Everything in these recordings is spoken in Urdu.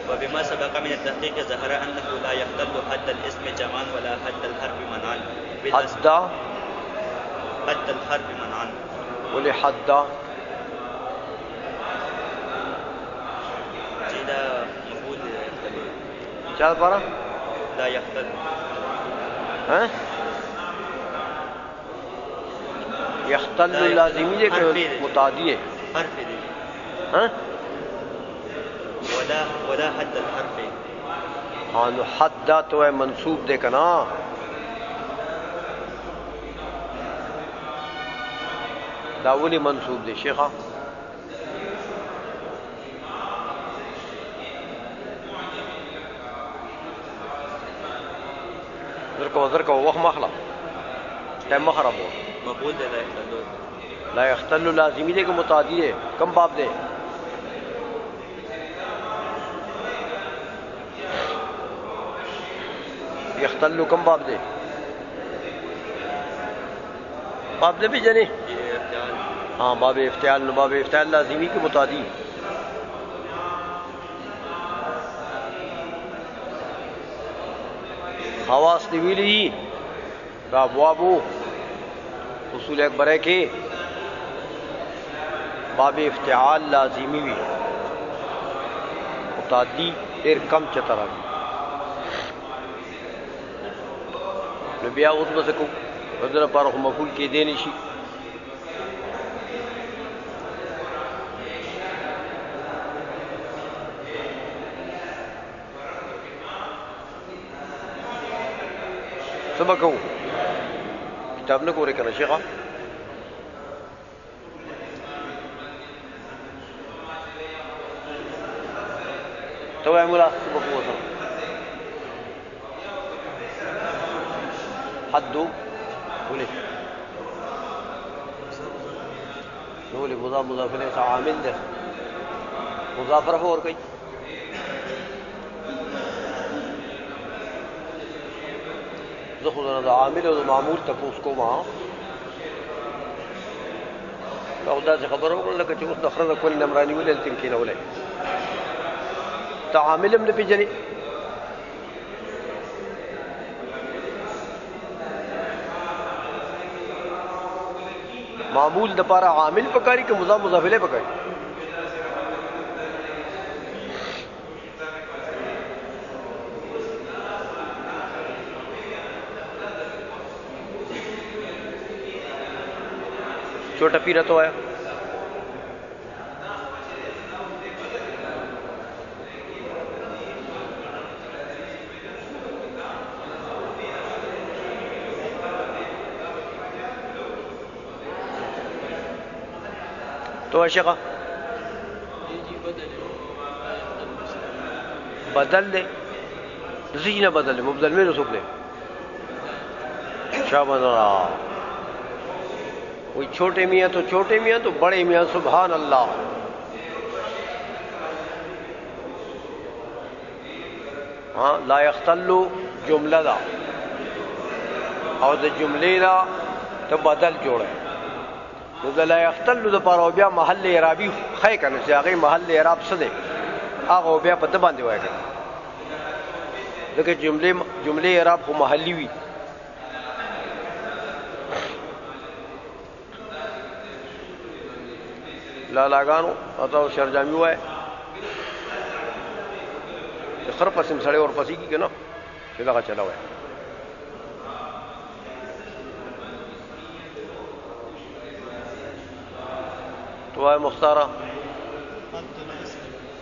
وبما سبق من التحقيق ظهر أنه لا يختل حد الاسم جمعا ولا حد الحرف منعا حد الحرف منعا ولحد جدا مفعول يختل چل پارا لا يختل ہاں یختل لازمی ہے کہ متعدی ہے حرف دي ہاں ولا حد الحرف ہاں نو حد تو ہے منصوب دے کنا داولی منصوب دے شیخہ ذرکو وقت مخلا ٹائم مخرب ہو مقبول دے لا يختل لا یختل لازمی دے کہ متعدی ہے کم باب دے یختل کم باب دے باب دے بھی جنے ہاں باب افتعال لازمی کی متعدی خواص نویلی دا ابوابو اصول اکبر ہے کہ باب افتعال لازمی بھی متعدی دیر کم چتر آگی نبیاء اس میں سکو رضر پارخ مفعول کی دینی شی سبکو کتاب نہ کورے کرنا شیخہ تو ہے مولا سبکو وصل حدو بولے بولے مضاف نے عامل دے مضاف رفع اور کئی خدا عامل اور معمول تک اس کو وہاں خدا سے خبر ہو لگا کہ اس نفرد کل نمرانی ولے تمکین ولے تعامل من بجنی معمول دپارا عامل پکاری کہ مضاف مضافلے پکاری چھوٹا پیرا تو آیا تو عشقہ بدل دے زی نہ بدل دے مبدل میں رسوک دے شاہ بدلا کوئی چھوٹے میاں تو چھوٹے میاں تو بڑے میاں سبحان اللہ ہاں لا یختلو جملہ دا اور دا جملے دا تو بدل جوڑے تو دا لا یختلو دا پارا بیا محل اعرابی خی کرنے سے آگئی محل اعراب صدے آگا بیا پا دباندے ہوئے کرنے لیکن جملے اعراب کو محلی ہوئی لالاگانو اتاو شرجامی ہوا ہے خر پسم سڑے اور پسی کی کہ نا چلا چلا ہوا ہے تو آئے مختارہ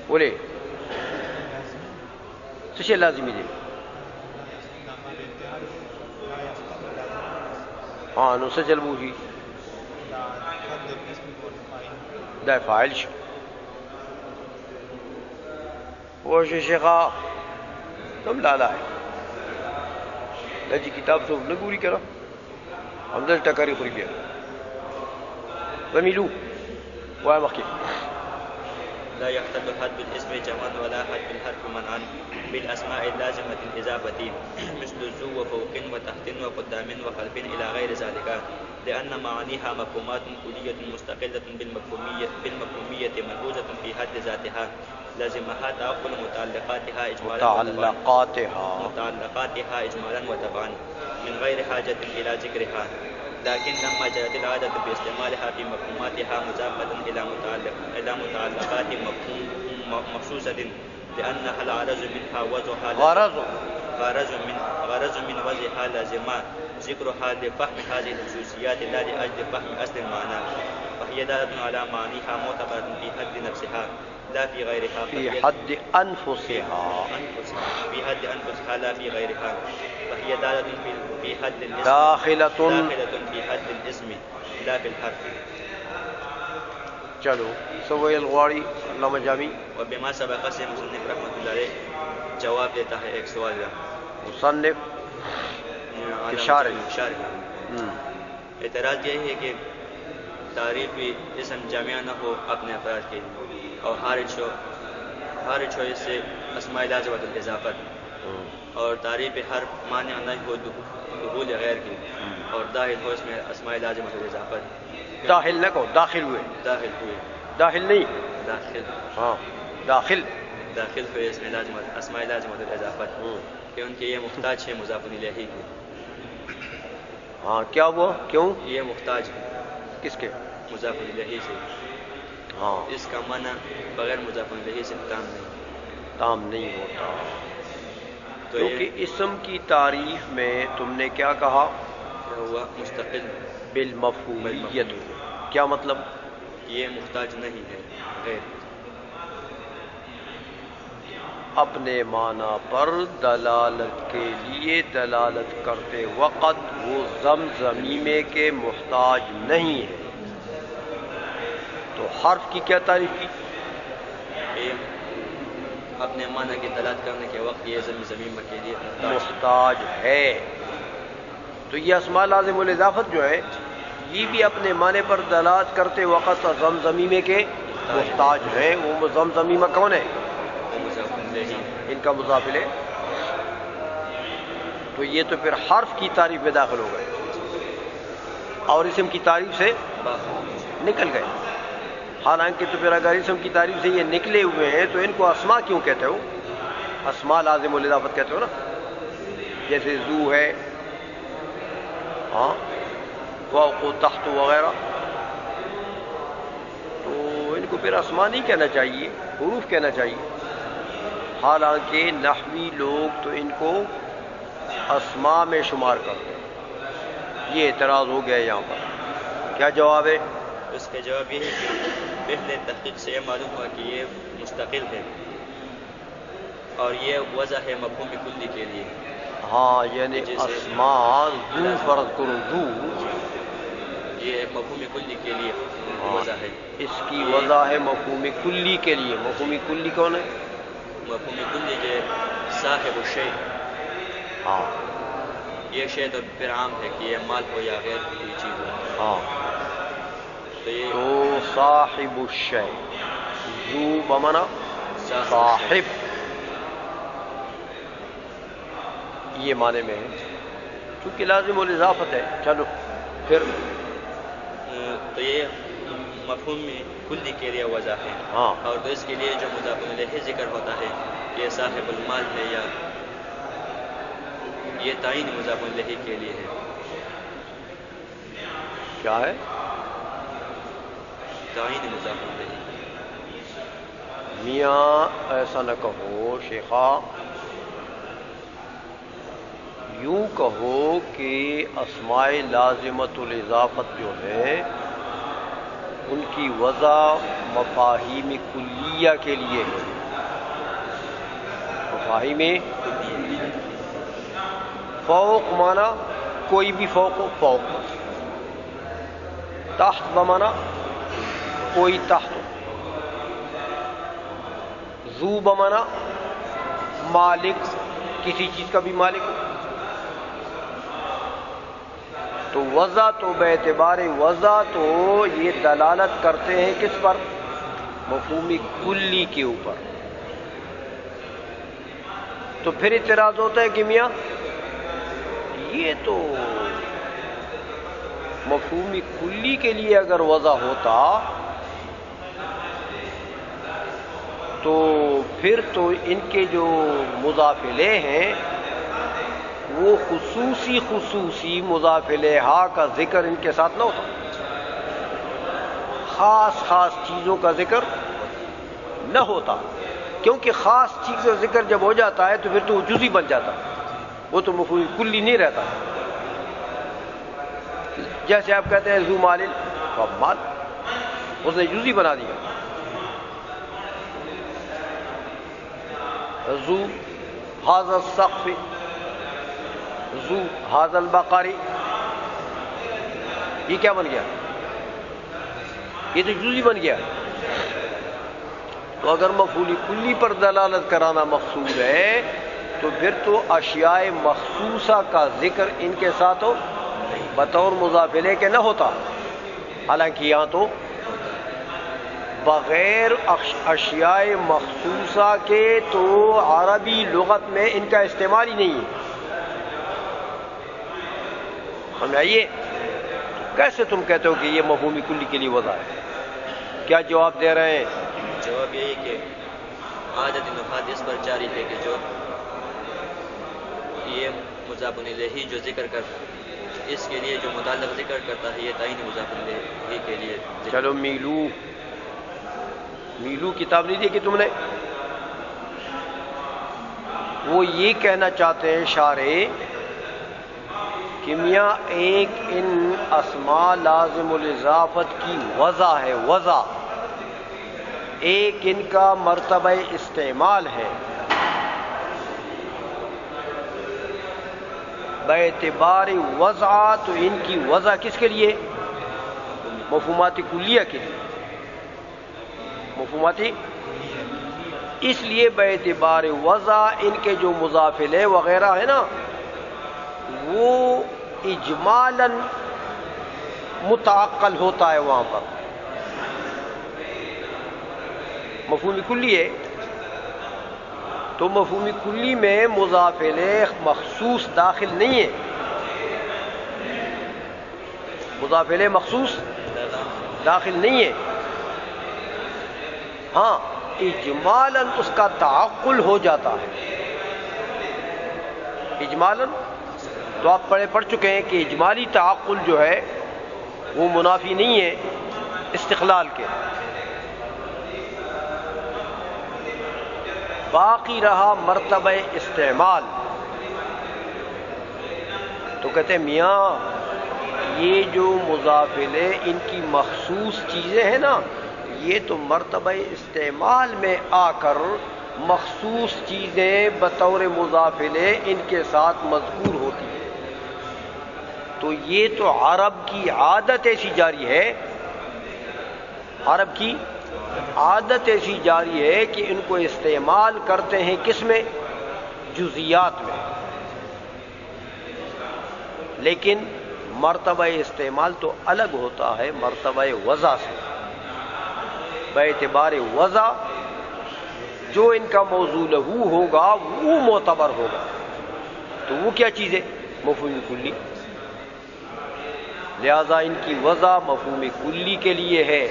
بولے سشے لازمی دے ہاں نو سجل بوجی دا فاعل شو وش شیخا تم لالا ہے لجی کتاب تو نہ گوری کرا ہم دل ٹکاری خوری لیا ومیلو وای مخی لا يختل حد الاسم جمعا ولا حد الحرف منعا بالاسماء اللازمة الاضافة مثل ذو وفوق وتحت وقدام وخلف الى غير ذلك لأن معانيها مفهومات كلية مستقلة بالمفهومية ملحوظة في حد ذاتها لازمها تأقل متعلقاتها إجمالا وتبعا من غير حاجة إلى ذكرها، لكن لما جرت العادة باستعمالها في مفهوماتها مضافة إلى متعلقات مخصوصة لأنها الغرض منها وضعها غرض من وضعها لازمة ذكرها لفهم هذه الخصوصيات لا لأجل فهم أصل المعنى، فهي دالة على معانيها معتبرة في حد نفسها لا في غيرها، في حد أنفسها لا في غيرها، فهي دالة في حد الاسم داخلة في حد الاسم لا في الحرف. چلو سوئی الغواری علامہ جامی وبما سبق سے مصنف رحمۃ اللہ علیہ جواب دیتا ہے ایک سوال کا. مصنف شارح اعتراض یہ ہے کہ تعریفی اسم جامعہ نہ ہو اپنے افراد کے اور خارج ہو اس سے اسماء لازمۃ الاضافت، اور تعریف حرف مانع نہ ہو دخول غیر کی، اور داخل ہو اس میں اسماء لازمۃ الاضافت. داخل نہ کہو، داخل ہوئے، داخل نہیں، ہاں داخل ہوئے اس میں اسماء لازمۃ الاضافت کہ ان کے یہ محتاج ہے مضاف الیہ کی. ہاں کیا ہوا؟ کیوں یہ محتاج ہے؟ کس کے؟ مضاف الیہ سے. ہاں اس کا معنی بغیر مضاف الیہ سے تام نہیں ہوتا. تو کیونکہ اسم کی تعریف میں تم نے کیا کہا؟ ہوا مستقل بالمفہومیت. کیا مطلب؟ یہ محتاج نہیں ہے، غیر اپنے معنی پر دلالت کے لیے دلالت کرتے وقت وہ ضمیمے کے محتاج نہیں ہے. تو حرف کی کیا تعریف کی؟ اپنے معنی کی دلالت کرنے کے وقت یہ ضمیمہ کے لیے محتاج ہے. تو یہ اسماء لازم الاضافت جو ہے یہ بھی اپنے معنی پر دلالت کرتے وقت ضمیمے کے محتاج ہیں. وہ ضمیمہ کون ہے؟ ان کا مضاف الیہ. تو یہ تو پھر حرف کی تعریف میں داخل ہو گئے اور اسم کی تعریف سے نکل گئے. حالانکہ تو پھر اگر اسم کی تعریف سے یہ نکلے ہوئے ہیں تو ان کو اسماء کیوں کہتے ہو؟ اسماء لازم الاضافت کہتے ہو نا. جیسے ذو ہے، ہاں فوق و تحت وغیرہ، تو ان کو پھر اسماء نہیں کہنا چاہیے، حروف کہنا چاہیے. حالانکہ نحوی لوگ تو ان کو اسماء میں شمار کرتے ہیں. یہ اعتراض ہو گیا یہاں پر. کیا جواب ہے؟ اس کا جواب یہ ہے کہ پہلے تحقیق سے یہ معلوم ہوا کہ یہ مستقل ہے اور یہ وضع ہے مفہوم کلی کے لیے. ہاں یعنی اسماء ذو فرض کرو، ذو یہ مفہوم کلی کے لیے وضع ہے. اس کی وضع ہے مفہوم کلی کے لیے. مفہوم کلی کون ہے؟ مفہوم کلی جو صاحب الشیء. ہاں یہ شے تو پھر عام ہے کہ یہ مال ہو یا غیر کوئی چیز ہو. ہاں تو یہ تو صاحب الشیء، ذو بمانا صاحب، یہ معنی میں ہے چونکہ لازم الاضافت ہے. چلو پھر تو یہ مفہوم میں کلی کے لیے وضع ہے. ہاں اور تو اس کے لیے جو مضاف الیہ ذکر ہوتا ہے یہ صاحب المال ہے یا یہ تعین مضاف الیہ کے لیے ہے. کیا ہے؟ تعین مضاف الیہ. میاں ایسا نہ کہو شیخا، یوں کہو کہ اسماء لازمۃ الاضافت جو ہے ان کی وضع مفاہیم کلیہ کے لیے ہے. مفاہیم فوق مانا کوئی بھی فوق ہو، فوق. تحت بمانا کوئی تحت ہو. ذو بمانا مالک، کسی چیز کا بھی مالک ہو. تو وضع تو باعتبار وضع تو یہ دلالت کرتے ہیں کس پر؟ مفہوم کلی کے اوپر. تو پھر اعتراض ہوتا ہے کہ میاں یہ تو مفہوم کلی کے لیے اگر وضع ہوتا تو پھر تو ان کے جو مضاف الیہ ہیں وہ خصوصی مضاف الیہ کا ذکر ان کے ساتھ نہ ہوتا، خاص چیزوں کا ذکر نہ ہوتا، کیونکہ خاص چیز کا ذکر جب ہو جاتا ہے تو پھر تو وہ جزئی بن جاتا، وہ تو مفہوم کلی نہیں رہتا۔ جیسے آپ کہتے ہیں ذو مال، مال اس نے جزئی بنا دیا، ذو ھذا السقف، ذو ھذا البقر، یہ کیا بن گیا؟ یہ تو جزئی بن گیا۔ تو اگر مفعول کلی پر دلالت کرانا مقصود ہے تو پھر تو اشیاء مخصوصہ کا ذکر ان کے ساتھ ہو بطور مضاف الیہ کے نہ ہوتا، حالانکہ یہاں تو بغیر اشیاء مخصوصہ کے تو عربی لغت میں ان کا استعمال ہی نہیں ہے۔ سمجھائیے، کیسے تم کہتے ہو کہ یہ مفہوم کلی کے لیے وضع ہے؟ کیا جواب دے رہے ہیں؟ جواب یہی کہ عادت نحات اس پر جاری ہے کہ جو یہ مضاف الیہ جو ذکر کر اس کے لیے جو متعلق ذکر کرتا ہے یہ تعین مضاف الیہ کے لیے۔ چلو میلو کتاب نہیں دیکھی تم نے؟ وہ یہ کہنا چاہتے ہیں شارح کہ میاں ایک ان اسماء لازم الاضافت کی وضع ہے، وضع ایک ان کا مرتبہ استعمال ہے، باعتبار وضع تو ان کی وضع کس کے لیے؟ مفہومات کلیہ کے لیے، مفہوماتی، اس لیے باعتبار وضع ان کے جو مضاف الیہ وغیرہ ہے نا وہ اجمالاً متعقل ہوتا ہے وہاں پر۔ مفہوم کلی ہے تو مفہوم کلی میں مضاف الیہ مخصوص داخل نہیں ہے، مضاف الیہ مخصوص داخل نہیں ہے، ہاں اجمالاً اس کا تعقل ہو جاتا ہے۔ اجمالاً تو آپ پڑھ چکے ہیں کہ اجمالی تعقل جو ہے وہ منافی نہیں ہے استقلال کے۔ باقی رہا مرتبہ استعمال، تو کہتے ہیں میاں یہ جو مضاف الیہ ان کی مخصوص چیزیں ہیں نا یہ تو مرتبہ استعمال میں آ کر مخصوص چیزیں بطور مضاف الیہ ان کے ساتھ مذکور ہوتی ہیں، تو یہ تو عرب کی عادت ایسی جاری ہے، عرب کی عادت ایسی جاری ہے کہ ان کو استعمال کرتے ہیں کس میں؟ جزیات میں، لیکن مرتبہ استعمال تو الگ ہوتا ہے مرتبہ وضع سے۔ باعتبار وضع جو ان کا موضوع لہو ہوگا وہ معتبر ہوگا، تو وہ کیا چیز ہے؟ مفہوم کلی، لہذا ان کی وضع مفہوم کلی کے لیے ہے۔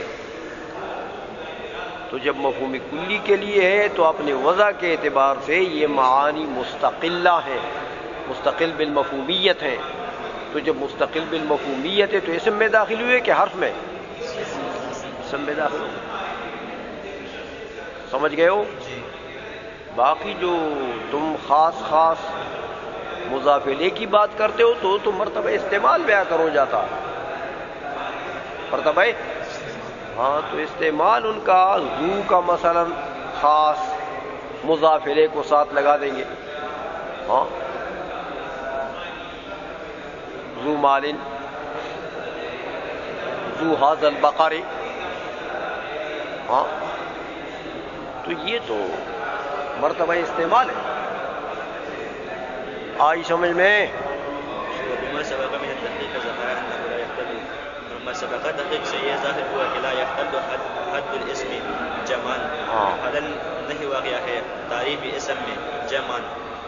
تو جب مفہوم کلی کے لیے ہے تو اپنے وضع کے اعتبار سے یہ معانی مستقلہ ہیں، مستقل بالمفہومیت ہیں، تو جب مستقل بالمفہومیت ہے تو اسم میں داخل ہوئے کہ حرف میں؟ اسم میں داخل ہوئے، سمجھ گئے ہو؟ باقی جو تم خاص مضاف الیہ کی بات کرتے ہو تو تم مرتبہ استعمال میں آ کر ہو جاتا مرتبہ، ہاں تو استعمال ان کا ذو کا مثلا خاص مضاف الیہ کو ساتھ لگا دیں گے، ہاں ذو مال، ذو ھذا البقر، ہاں تو یہ تو مرتبہ استعمال ہے۔ آئی سمجھ میں؟ وبما سبق من التحقيق ظهر انه لا يختل، وما سبق تحقيق سے یہ ظاہر ہوا کہ لا يختل حد الاسم جمعا، حدن نہیں واقع ہے تعریف اسم میں جمعا،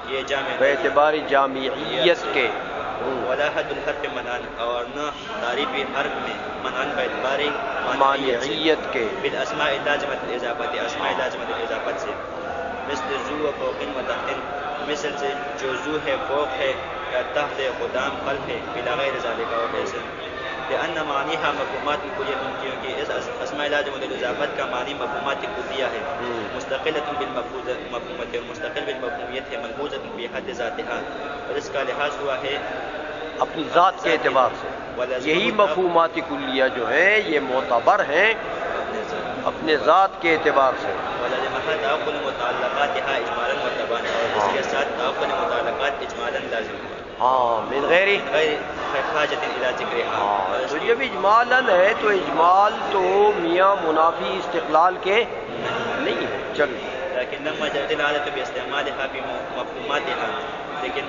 یہ جامع باعتبار جامعیت کے، ولا حد الحرف منعن اور نہ تعریف حرف میں منعن باعتبار مانعیت کے بالاسماء لازمۃ الاضافت اسماء لازمۃ الاضافت سے مثل ذو و فوق و تحت مثل سے جو ذو ہے فوق ہے یا تحت قدام خلف ہے بلا غیر ذالک اور ایسے لأن معنیها مفہومات کلیہ کیونکہ اس اسماء لازمۃ الاضافت کا معنی مفہومات کلیہ ہے مستقلۃ بالمفہومۃ مستقل بالمفہومیت ہے ملحوظۃ بحد ذاتها اور اس کا لحاظ ہوا ہے اپنی ذات کے اعتبار سے یہی مفہومات کلیہ جو ہیں یہ معتبر ہیں اپنے ذات کے اعتبار سے ولازمها تعقل متعلقاتها اجمالا مرتبان اور اس کے ساتھ تعقل متعلقات اجمالا لازم ہے من غیر حاجت الى ذکرها تو جب اجمالاً ہے تو اجمال تو میاں منافی استقلال کے نہیں ہے چلو لیکن لما جرت العادت باستعمالها في مفہوماتها لیکن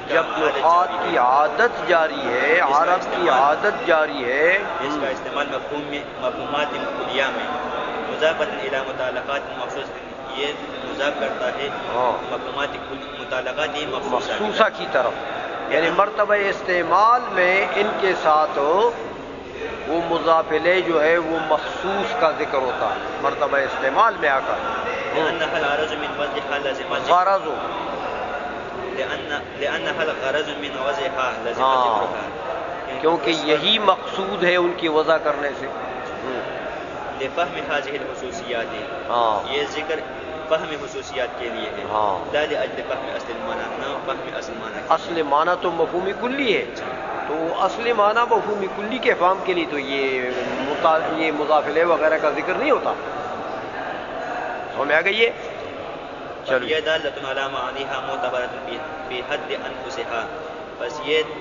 جب نحات کی عادت جاری ہے عرب کی عادت جاری ہے اس کا استعمال مفہومات کلیہ میں مضافۃ الی متعلقات مخصوص یہ مضاف کرتا ہے مفہومات متعلقات مخصوصہ کی طرف یعنی مرتبہ استعمال میں ان کے ساتھ وہ مضاف الیہ جو ہے وہ مخصوص کا ذکر ہوتا ہے مرتبہ استعمال میں آ کر لأنها الغرض من وضعها لازم غرض لأنها الغرض من وضعها لازم ذکرها کیونکہ یہی مقصود ہے ان کی وضع کرنے سے لفهم هذه الخصوصیات یہ ذکر فهم خصوصیات کے لیے ہے لا لاجل فهم اصل المعنی نہ فهم اصل معنی اصل معنی تو مفہوم کلی ہے تو اصل معنی مفہوم کلی کے فہم کے لیے تو یہ مضاف الیہ وغیرہ کا ذکر نہیں ہوتا سمجھ آ گئی ہے چلو یہ دالۃ علی معانیها معتبرۃ فی حد انفسها بس یہ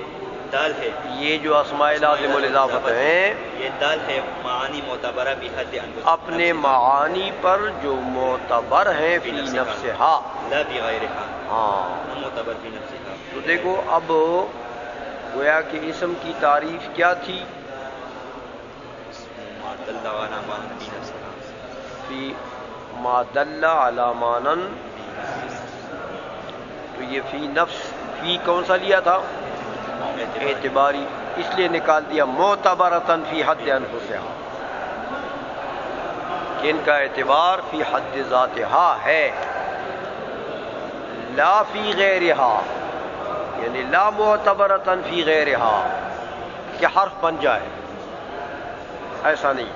دال ہے یہ جو اسماء لازم الاضافت ہیں یہ دال ہے معانی معتبرہ فی حد انفسها اپنے معانی پر جو معتبر ہیں فی نفسها لا فی غیرها معتبر فی نفسها تو دیکھو اب گویا کہ اسم کی تعریف کیا تھی فی ما دل علی معنی تو یہ فی نفس فی کون سا لیا تھا اعتباری اس لیے نکال دیا معتبرتن فی حد انفسها کہ ان کا اعتبار فی حد ذاتها ہے لا فی غیرها یعنی لا معتبرتن فی غیرها کہ حرف بن جائے ایسا نہیں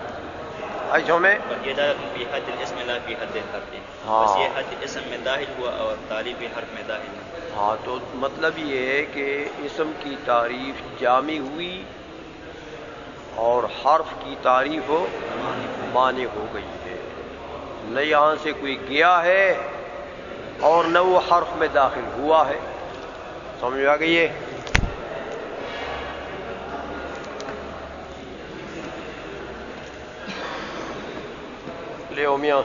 ایسا میں یہ دالت فی حد الاسم لا فی حد الحرف بس یہ حد اسم میں داخل ہوا اور تعریف حرف میں داخل ہوا تو مطلب یہ ہے کہ اسم کی تعریف جامع ہوئی اور حرف کی تعریف مانع ہو گئی ہے نہ یہاں سے کوئی گیا ہے اور نہ وہ حرف میں داخل ہوا ہے سمجھ آ گئی ہے لے میاں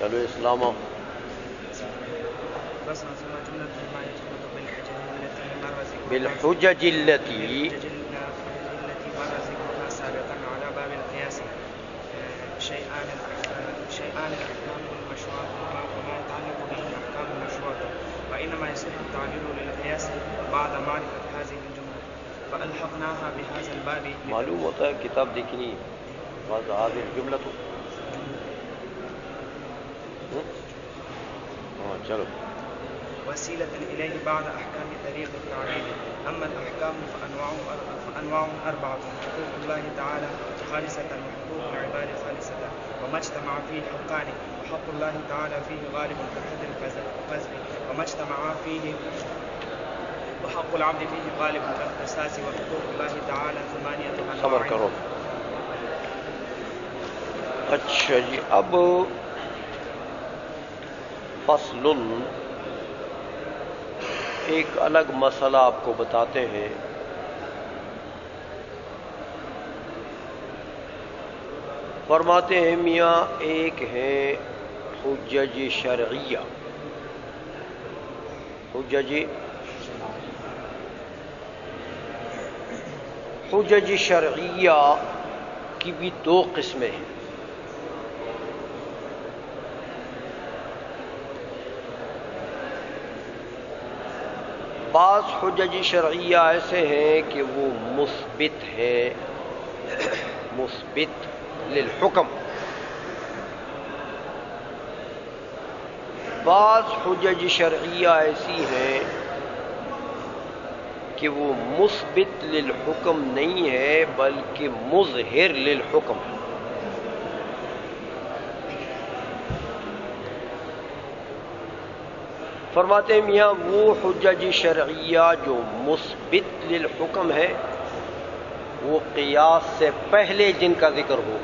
چلو اسلام بالحجج التي شيئان الأحكام المشروعة وما يتعلق به الأحكام المشروعة وإنما يصح التعليل للقياس بعد معرفة هذه الجملة فألحقناها بهذا الباب معلوم ہوتا ہے کتاب دیکھنی بعد هذه الجملة چلو وسيلة إليه بعد أحكام طريق التعليل أما الأحكام فأنواع أربعة حقوق الله تعالى خالصة وحقوق العباد خالصة وما اجتمع فيه حقان وحق الله تعالى فيه غالب كحد القذف وما اجتمع فيه وحق العبد فيه غالب كالقصاص وحقوق الله تعالى ثمانية أنواع صبر کرو اچھا جی اب فصل ایک الگ مسئلہ آپ کو بتاتے ہیں. فرماتے ہیں میاں ایک ہے حجج شرعیہ. حجج شرعیہ کی بھی دو قسمیں ہیں. بعض حجج شرعیہ ایسے ہیں کہ وہ مثبت ہیں، مثبت للحکم. بعض حجج شرعیہ ایسی ہیں کہ وہ مثبت للحکم نہیں ہے بلکہ مظہر للحکم. فرماتے ہیں میاں وہ حجج شرعیہ جو مثبت للحکم ہے وہ قیاس سے پہلے جن کا ذکر ہو.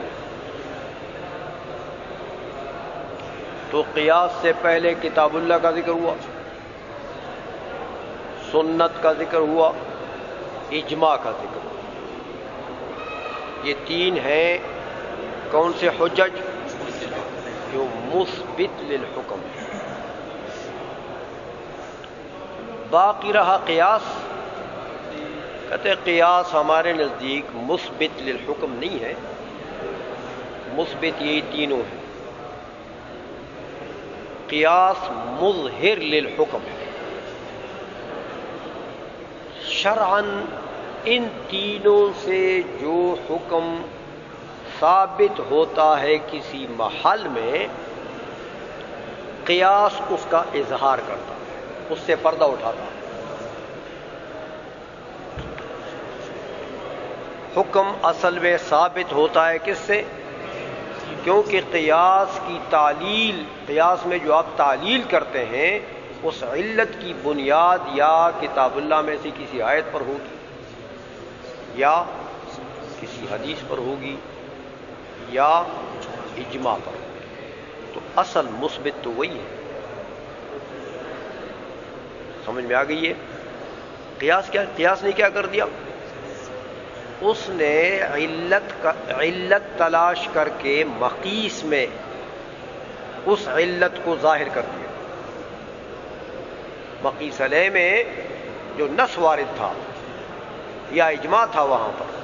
تو قیاس سے پہلے کتاب اللہ کا ذکر ہوا، سنت کا ذکر ہوا، اجماع کا ذکر ہوا. یہ تین ہیں کون سے حجج جو مثبت للحکم ہے. باقی رہا قیاس. کہتے قیاس ہمارے نزدیک مثبت للحکم نہیں ہے، مثبت یہی تینوں ہیں. قیاس مظہر للحکم ہے. شرعاً ان تینوں سے جو حکم ثابت ہوتا ہے کسی محل میں، قیاس اس کا اظہار کرتا ہے، اس سے پردہ اٹھاتا ہے. حکم اصل میں ثابت ہوتا ہے کس سے؟ کیونکہ قیاس کی تعلیل، قیاس میں جو آپ تعلیل کرتے ہیں اس علت کی بنیاد یا کتاب اللہ میں سے کسی آیت پر ہوگی یا کسی حدیث پر ہوگی یا اجماع پر ہوگی. تو اصل مثبت تو وہی ہے. سمجھ میں آ گئی ہے؟ قیاس نے کیا کر دیا؟ اس نے علت تلاش کر کے مقیس میں اس علت کو ظاہر کر دیا. مقیس علیہ میں جو نص وارد تھا یا اجماع تھا وہاں پر،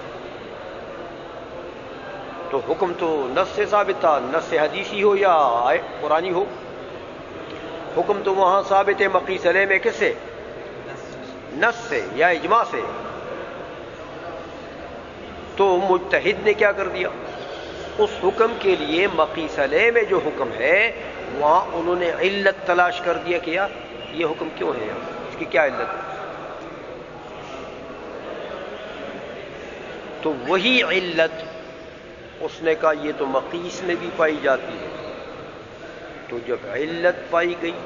تو حکم تو نص سے ثابت تھا، نص حدیثی ہو یا قرآنی ہو. حکم تو وہاں ثابت ہے مقیس علیہ میں کس سے؟ نص سے یا اجماع سے. تو مجتہد نے کیا کر دیا؟ اس حکم کے لیے مقیس علیہ میں جو حکم ہے وہاں انہوں نے علت تلاش کر دیا کہ یار یہ حکم کیوں ہے، اس کی کیا علت ہے. تو وہی علت اس نے کہا یہ تو مقیس میں بھی پائی جاتی ہے. تو جب علت پائی گئی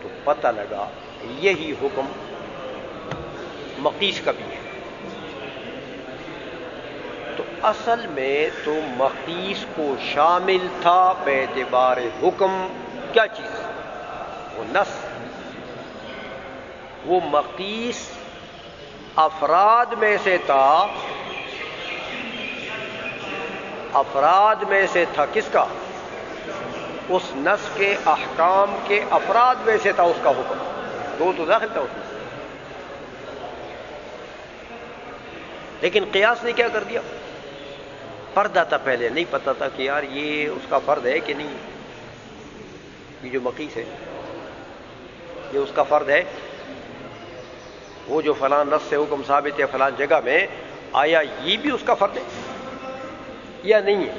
تو پتہ لگا یہی حکم مقیس کا بھی ہے. تو اصل میں تو مقیس کو شامل تھا باعتبار حکم کیا چیز؟ وہ نص. وہ مقیس افراد میں سے تھا، افراد میں سے تھا کس کا؟ اس نص کے احکام کے افراد میں سے تھا اس کا حکم. تو داخل تھا اس میں. لیکن قیاس نے کیا کر دیا؟ پردہ تھا، پہلے نہیں پتا تھا کہ یار یہ اس کا فرد ہے کہ نہیں. یہ جو مقیس ہے یہ اس کا فرد ہے. وہ جو فلاں نص سے حکم ثابت ہے فلاں جگہ میں، آیا یہ بھی اس کا فرد ہے یا نہیں ہے؟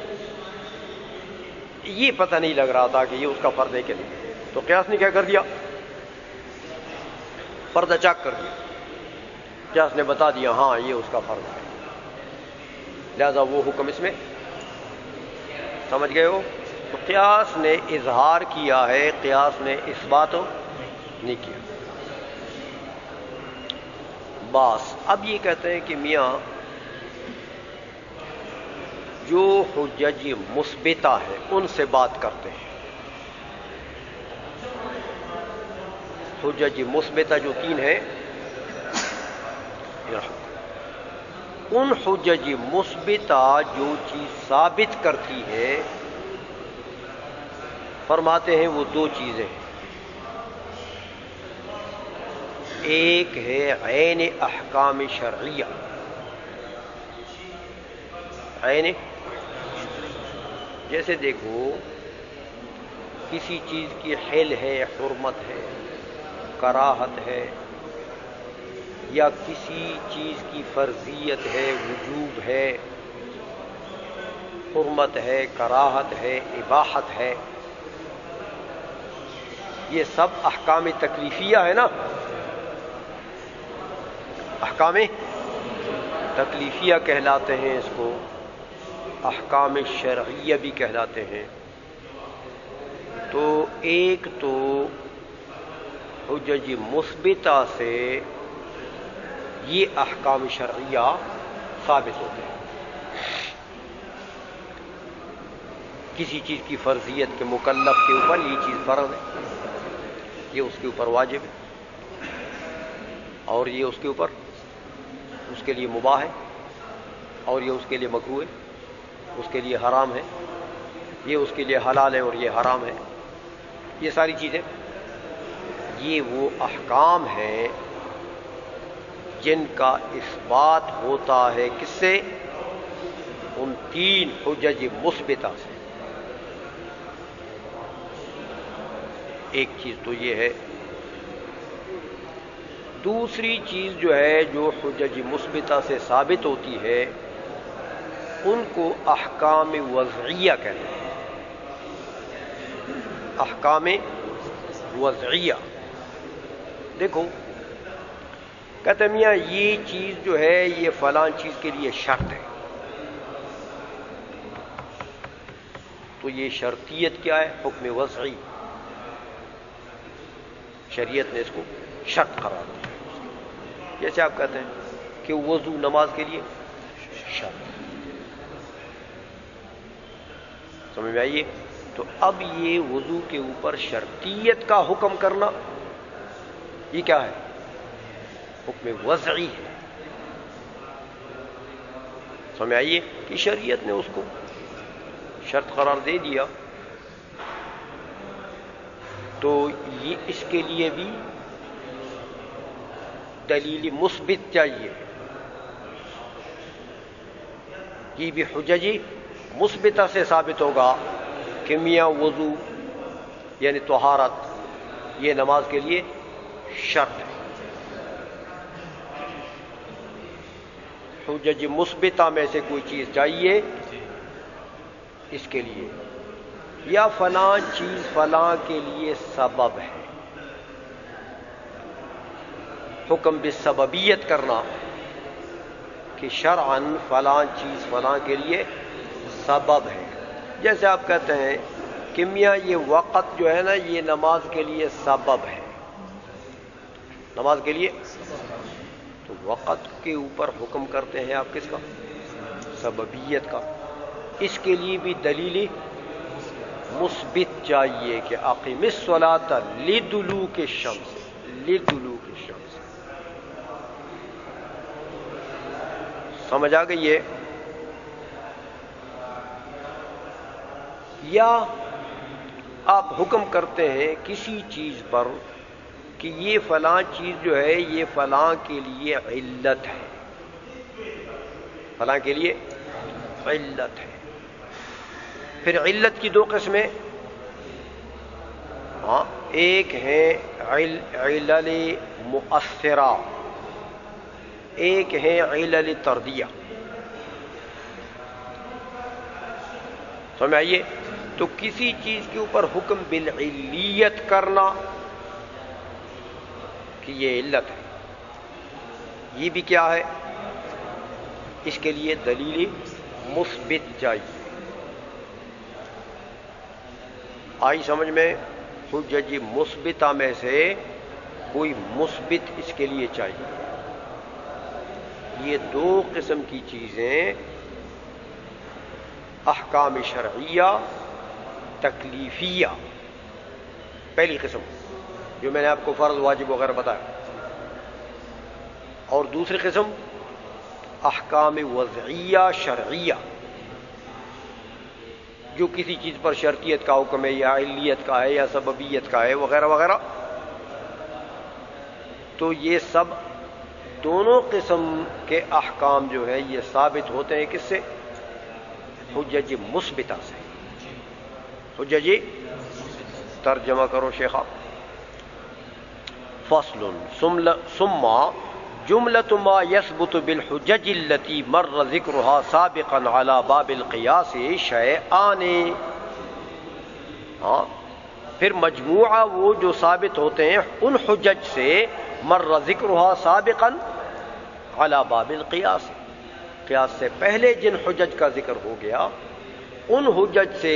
یہ پتہ نہیں لگ رہا تھا کہ یہ اس کا فرد ہے کہ نہیں. تو قیاس نے کیا کر دیا؟ پردہ چاک کر دیا. قیاس نے بتا دیا ہاں یہ اس کا فرد ہے، لہذا وہ حکم اس میں. سمجھ گئے ہو؟ تو قیاس نے اظہار کیا ہے، قیاس نے اس بات نہیں کیا. بس اب یہ کہتے ہیں کہ میاں جو حجج مثبتہ ہے ان سے بات کرتے ہیں. حجج مثبتہ جو 3 ہیں، ان حجج مثبتہ جو چیز ثابت کرتی ہے، فرماتے ہیں وہ 2 چیزیں ہیں. ایک ہے عین احکام شرعیہ، عین جیسے دیکھو کسی چیز کی حل ہے، حرمت ہے، کراہت ہے، یا کسی چیز کی فرضیت ہے، وجوب ہے، حرمت ہے، کراہت ہے، اباحت ہے، یہ سب احکام تکلیفیہ ہے نا. احکام تکلیفیہ کہلاتے ہیں، اس کو احکام شرعیہ بھی کہلاتے ہیں. تو ایک تو حجج مثبتہ سے یہ احکام شرعیہ ثابت ہوتے ہیں. کسی چیز کی فرضیت کے مکلف کے اوپر یہ چیز فرض ہے، یہ اس کے اوپر واجب ہے، اور یہ اس کے اوپر اس کے لیے مباح ہے، اور یہ اس کے لیے مکروہ ہے، اس کے لیے حرام ہے، یہ اس کے لیے حلال ہے اور یہ حرام ہے. یہ ساری چیزیں یہ وہ احکام ہیں جن کا اثبات ہوتا ہے کس سے؟ ان 3 حجج مثبتہ سے. ایک چیز تو یہ ہے. دوسری چیز جو ہے جو حجج مثبتہ سے ثابت ہوتی ہے ان کو احکام وضعیہ کہتے ہیں. احکام وضعیہ دیکھو، کہتے ہیں میاں یہ چیز جو ہے یہ فلاں چیز کے لیے شرط ہے. تو یہ شرطیت کیا ہے؟ حکم وضعی. شریعت نے اس کو شرط قرار دیا. جیسے آپ کہتے ہیں کہ وضو نماز کے لیے شرط. سمجھ میں آئیے؟ تو اب یہ وضو کے اوپر شرطیت کا حکم کرنا یہ کیا ہے؟ حکم وضعی ہے. سمجھ میں آئیے کہ شریعت نے اس کو شرط قرار دے دیا. تو یہ اس کے لیے بھی دلیل مثبت چاہیے. یہ بھی حججی مثبتہ سے ثابت ہوگا کہ میاں وضو یعنی طہارت یہ نماز کے لیے شرط ہے. حجج مثبتہ میں سے کوئی چیز چاہیے اس کے لیے، یا فلاں چیز فلاں کے لیے سبب ہے. حکم بالسببیت کرنا کہ شرعاً فلاں چیز فلاں کے لیے سبب ہے. جیسے آپ کہتے ہیں کہ میاں یہ وقت جو ہے نا یہ نماز کے لیے سبب ہے، نماز کے لیے. تو وقت کے اوپر حکم کرتے ہیں آپ کس کا؟ سببیت کا. اس کے لیے بھی دلیل مثبت چاہیے کہ اقیم الصلاۃ لدلوک الشمس، لدلوک الشمس. سمجھ آ گئی ہے؟ یا آپ حکم کرتے ہیں کسی چیز پر کہ یہ فلاں چیز جو ہے یہ فلاں کے لیے علت ہے، فلاں کے لیے علت ہے. پھر علت کی 2 قسمیں، ہاں ایک ہے علل مؤثرہ، ایک ہے علل طردیہ. سمجھ آئیے؟ تو کسی چیز کے اوپر حکم بالعلیت کرنا کہ یہ علت ہے، یہ بھی کیا ہے؟ اس کے لیے دلیل مثبت چاہیے. آئی سمجھ میں؟ حجج مثبتہ میں سے کوئی مثبت اس کے لیے چاہیے. یہ 2 قسم کی چیزیں احکام شرعیہ تکلیفیہ. پہلی قسم جو میں نے آپ کو فرض واجب وغیرہ بتایا. اور دوسری قسم احکام وضعیہ شرعیہ، جو کسی چیز پر شرطیت کا حکم ہے یا علیت کا ہے یا سببیت کا ہے وغیرہ وغیرہ. تو یہ سب دونوں قسم کے احکام جو ہے یہ ثابت ہوتے ہیں کس سے؟ حجج مثبتہ سے. حجج ترجمہ کرو شیخا. فصل ثم جملة ما يثبت بالحجج التي مر ذكرها سابقا على باب القياس شيئان. ہاں پھر مجموعہ وہ جو ثابت ہوتے ہیں ان حجج سے مر ذکرها سابقا على باب القياس، قیاس سے پہلے جن حجج کا ذکر ہو گیا ان حجج سے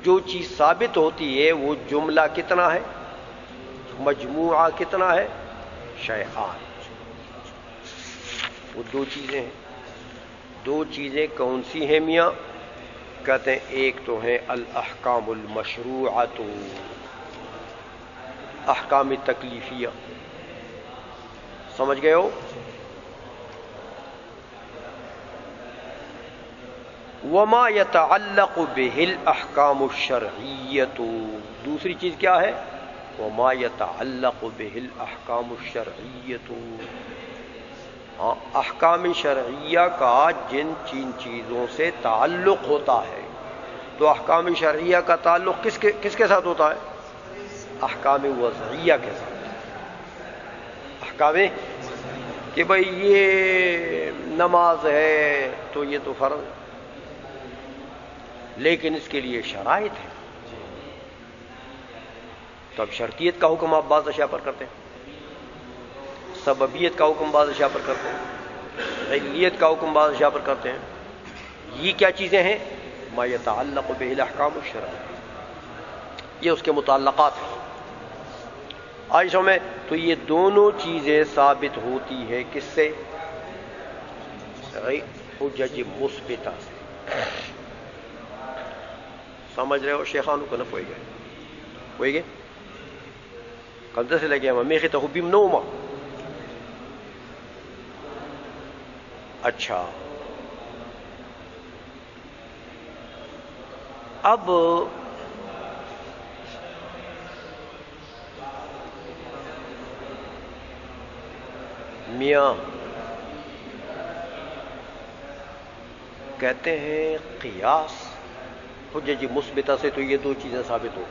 جو چیز ثابت ہوتی ہے وہ جملہ کتنا ہے، مجموعہ کتنا ہے؟ شیئان. وہ دو چیزیں ہیں. دو چیزیں کون سی ہیں میاں؟ کہتے ہیں ایک تو ہیں الاحکام المشروعۃ، احکام تکلیفیہ. سمجھ گئے ہو؟ وما يتعلق به الاحکام الشرعیۃ. دوسری چیز کیا ہے؟ وما يتعلق به الاحکام الشرعیۃ. ہاں احکام شرعیہ کا جن چیزوں سے تعلق ہوتا ہے. تو احکام شرعیہ کا تعلق کس کے ساتھ ہوتا ہے؟ احکام وضعیہ کے ساتھ. احکام کہ بھئی یہ نماز ہے تو یہ تو فرض ہے، لیکن اس کے لیے شرائط ہے. تو اب شرطیت کا حکم آپ بعض اشیاء پر کرتے ہیں، سببیت کا حکم بعض اشیاء پر کرتے ہیں، علیت کا حکم بعض اشیاء پر کرتے ہیں. یہ کیا چیزیں ہیں؟ ما يتعلق به الاحکام الشرعیہ، یہ اس کے متعلقات ہیں. آئیشوں میں تو یہ دونوں چیزیں ثابت ہوتی ہے کس سے؟ حجج مثبتہ سے. سمجھ رہے ہو شیخانو کو نہ پوئی گئے قلدہ سے لگے ہم میخی تحبیم نوما. اچھا اب میاں کہتے ہیں قیاس حجج مثبتہ سے تو یہ دو چیزیں ثابت ہو.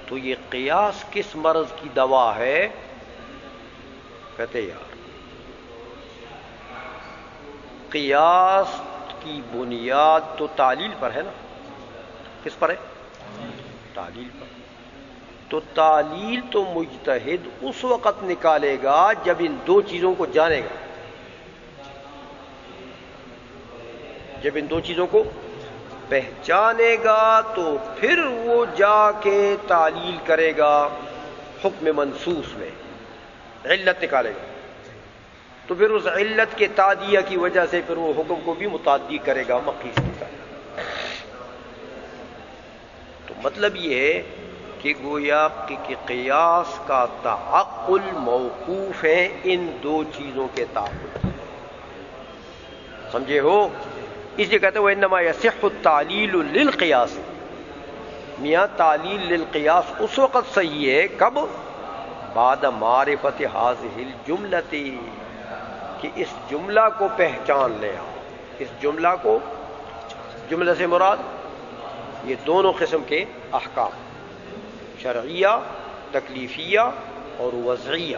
تو یہ قیاس کس مرض کی دوا ہے؟ کہتے یار قیاس کی بنیاد تو تعلیل پر ہے نا. کس پر ہے؟ تعلیل پر. تو تعلیل تو مجتہد اس وقت نکالے گا جب ان دو چیزوں کو جانے گا. جب ان دو چیزوں کو پہچانے گا تو پھر وہ جا کے تعلیل کرے گا حکم منصوص میں، علت نکالے گا. تو پھر اس علت کے تعدیہ کی وجہ سے پھر وہ حکم کو بھی متعدی کرے گا مقیس کی طرح. تو مطلب یہ ہے کہ گویا کہ قیاس کا تعقل موقوف ہے ان دو چیزوں کے تعلق. سمجھے ہو؟ اس لیے کہتے ہیں وَإِنَّمَا يَصِحُّ التَّعْلِيلُ لِلْقِيَاسِ. میاں تعلیل للقیاس اس وقت صحیح ہے کب؟ بعد معرفت هذه الجملة، کہ اس جملہ کو پہچان لے. اس جملہ کو، جملہ سے مراد یہ دونوں قسم کے احکام شرعیہ تکلیفیہ اور وضعیہ،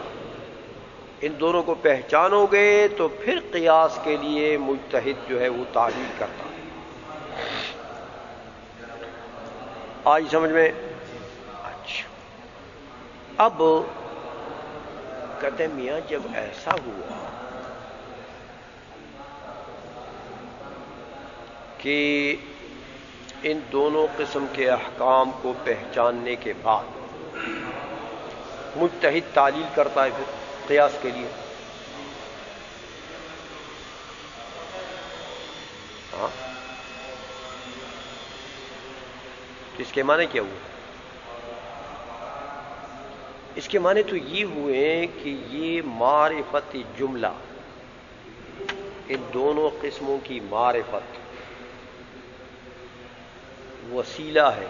ان دونوں کو پہچانو گے تو پھر قیاس کے لیے مجتہد جو ہے وہ تعلیل کرتا ہے. آج سمجھ میں؟ اچھا اب کہتے ہیں میاں جب ایسا ہوا کہ ان دونوں قسم کے احکام کو پہچاننے کے بعد مجتہد تعلیل کرتا ہے پھر قیاس کے لیے. ہاں تو اس کے معنی کیا ہوا؟ اس کے معنی تو یہ ہوئے کہ یہ معرفت جملہ، ان دونوں قسموں کی معرفت وسیلہ ہے،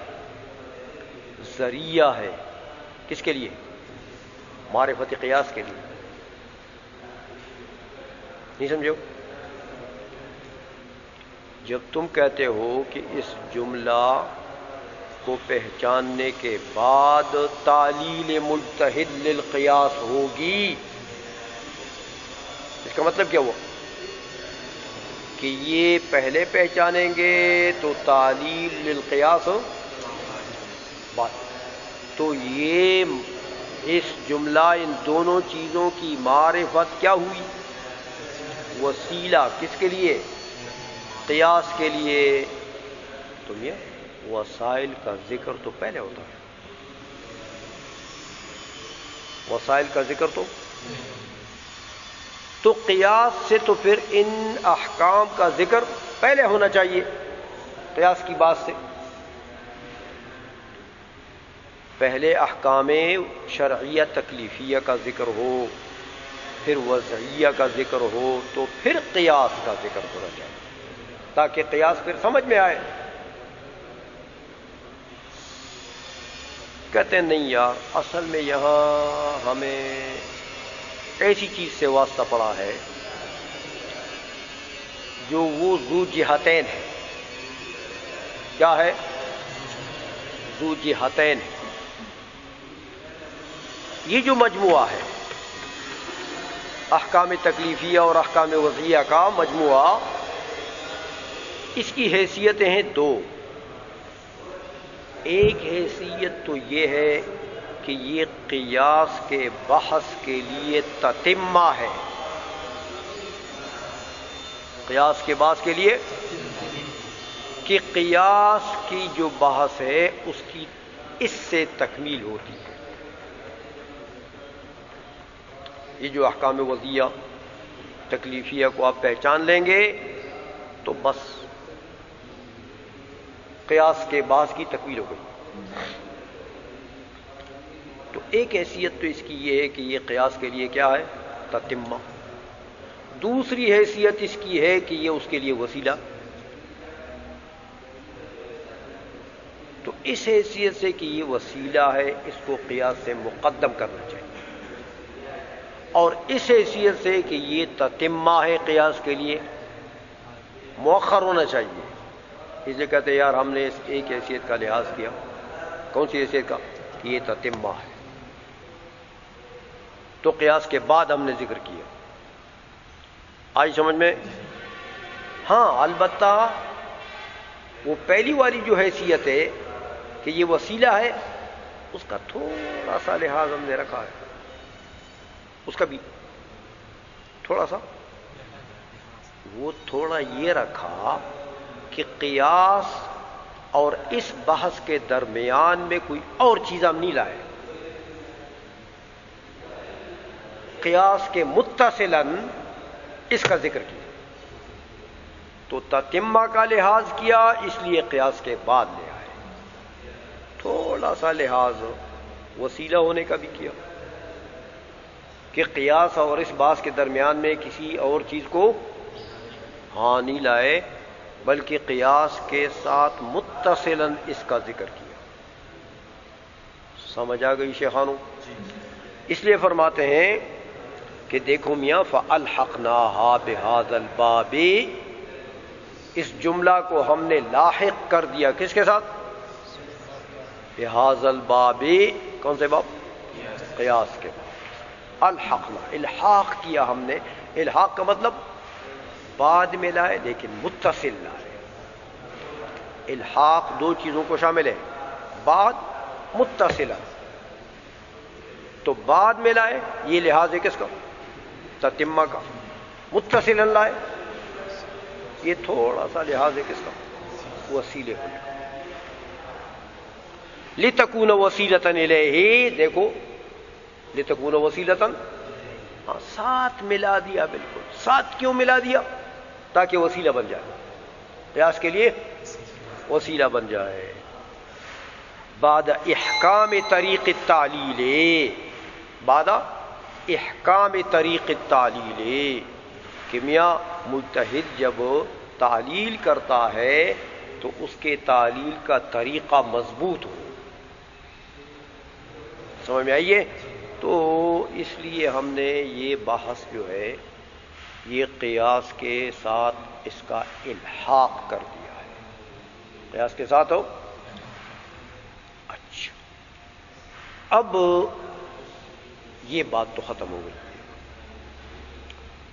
ذریعہ ہے، کس کے لیے؟ معرفت قیاس کے لیے. نہیں سمجھو؟ جب تم کہتے ہو کہ اس جملہ کو پہچاننے کے بعد تعلیل مجتہد للقیاس ہوگی، اس کا مطلب کیا ہوا؟ کہ یہ پہلے پہچانیں گے تو تعلیل للقیاس بات. تو یہ اس جملہ ان دونوں چیزوں کی معرفت کیا ہوئی؟ وسیلہ. کس کے لیے؟ قیاس کے لیے. تو یہ وسائل کا ذکر تو پہلے ہوتا ہے، وسائل کا ذکر تو قیاس سے تو پھر ان احکام کا ذکر پہلے ہونا چاہیے قیاس کی بات سے. پہلے احکام شرعیہ تکلیفیہ کا ذکر ہو، پھر وضعیہ کا ذکر ہو، تو پھر قیاس کا ذکر ہونا چاہیے تاکہ قیاس پھر سمجھ میں آئے. کہتے ہیں نہیں یار، اصل میں یہاں ہمیں ایسی چیز سے واسطہ پڑا ہے جو وہ ذو جہتین ہے. کیا ہے؟ ذو جہتین ہے. یہ جو مجموعہ ہے احکام تکلیفیہ اور احکام وضعیہ کا مجموعہ، اس کی حیثیتیں ہیں دو. ایک حیثیت تو یہ ہے کہ یہ قیاس کے بحث کے لیے تتمہ ہے. قیاس کے بحث کے لیے کہ قیاس کی جو بحث ہے اس کی اس سے تکمیل ہوتی ہے. یہ جو احکام وضعیہ تکلیفیہ کو آپ پہچان لیں گے تو بس قیاس کے بعض کی تکمیل ہو گئی. تو ایک حیثیت تو اس کی یہ ہے کہ یہ قیاس کے لیے کیا ہے؟ تتمہ. دوسری حیثیت اس کی ہے کہ یہ اس کے لیے وسیلہ. تو اس حیثیت سے کہ یہ وسیلہ ہے اس کو قیاس سے مقدم کرنا چاہیے، اور اس حیثیت سے کہ یہ تتمہ ہے قیاس کے لیے مؤخر ہونا چاہیے. اس لیے کہتے ہیں یار ہم نے اس ایک حیثیت کا لحاظ کیا. کون سی حیثیت کا؟ کہ یہ تتمہ ہے، تو قیاس کے بعد ہم نے ذکر کیا. آئی سمجھ میں؟ ہاں البتہ وہ پہلی والی جو حیثیت ہے کہ یہ وسیلہ ہے، اس کا تھوڑا سا لحاظ ہم نے رکھا ہے. اس کا بھی تھوڑا سا، وہ تھوڑا یہ رکھا کہ قیاس اور اس بحث کے درمیان میں کوئی اور چیز ہم نہیں لائے. قیاس کے متصلاً اس کا ذکر کیا. تو تتمہ کا لحاظ کیا، اس لیے قیاس کے بعد لے آئے. تھوڑا سا لحاظ وسیلہ ہونے کا بھی کیا کہ قیاس اور اس بحث کے درمیان میں کسی اور چیز کو نہیں لائے، بلکہ قیاس کے ساتھ متصلاً اس کا ذکر کیا. سمجھ آ گئی شیخانو؟ اس لیے فرماتے ہیں کہ دیکھو میاں فَأَلْحَقْنَاهَا بِهَذَا الْبَابِ، اس جملہ کو ہم نے لاحق کر دیا کس کے ساتھ؟ بِهَذَا الْبَابِ. کون سے باب؟ قیاس کے باب. الحقنا، الحاق کیا ہم نے. الحاق کا مطلب بعد میں لائے لیکن متصل لائے. الحاق دو چیزوں کو شامل ہے، بعد متصلہ. تو بعد میں لائے، یہ لحاظ ہے کس کا؟ تتمہ کا. متصلا لائے، یہ تھوڑا سا لحاظ ہے کس کا؟ وسیلے ہونے کا. لِتَكُونَ وَسِيلَةً إِلَيْهِ. دیکھو لِتَكُونَ وَسِيلَةً، ساتھ ملا دیا. بالکل ساتھ کیوں ملا دیا؟ تاکہ وسیلہ بن جائے، قیاس کے لیے وسیلہ بن جائے. بعد احکام طریق التعلیل، بعد احکام طریق التعلیل، کہ میاں مجتہد جب تعلیل کرتا ہے تو اس کے تعلیل کا طریقہ مضبوط ہو. سمجھ میں آئیے؟ تو اس لیے ہم نے یہ بحث جو ہے یہ قیاس کے ساتھ اس کا الحاق کر دیا ہے. قیاس کے ساتھ ہو. اچھا، اب یہ بات تو ختم ہو گئی.